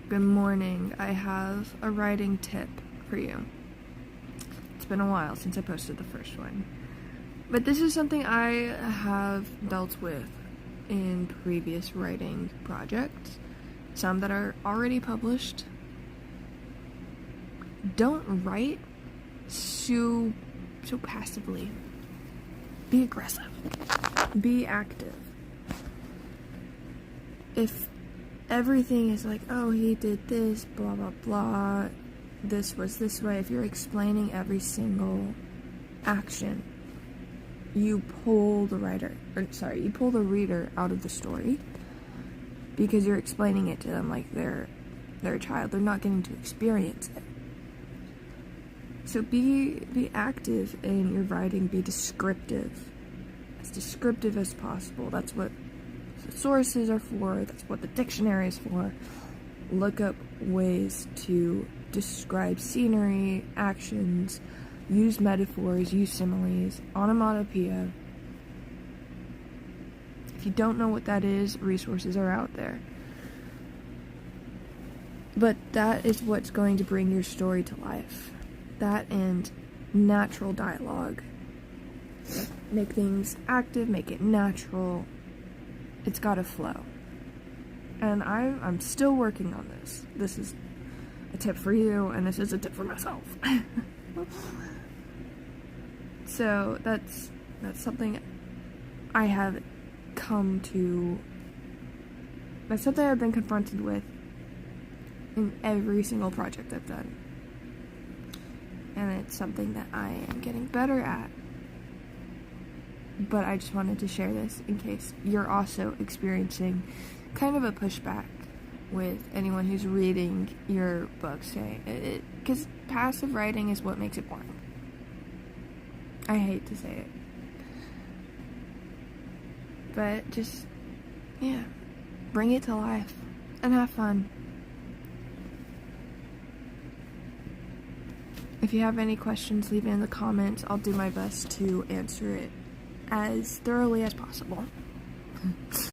Good morning. I have a writing tip for you. It's been a while since I posted the first one, but this is something I have dealt with in previous writing projects, some that are already published. Don't write so passively. Be aggressive. Be active. If everything is like, oh, he did this, blah, blah, blah, this was this way, if you're explaining every single action, you pull the reader out of the story, because you're explaining it to them like they're a child. They're not getting to experience it. So be active in your writing. Be descriptive as possible. That's what the sources are for. That's what the dictionary is for. Look up ways to describe scenery, actions, use metaphors, use similes, onomatopoeia. If you don't know what that is, resources are out there. But that is what's going to bring your story to life. That and natural dialogue. Make things active, make it natural. It's gotta flow. And I'm still working on this. This is a tip for you, and this is a tip for myself. So that's something I have come to, that's something I've been confronted with in every single project I've done. And it's something that I am getting better at. But I just wanted to share this in case you're also experiencing kind of a pushback with anyone who's reading your book, say, because passive writing is what makes it boring. I hate to say it. But just, bring it to life and have fun. If you have any questions, leave it in the comments. I'll do my best to answer it as thoroughly as possible.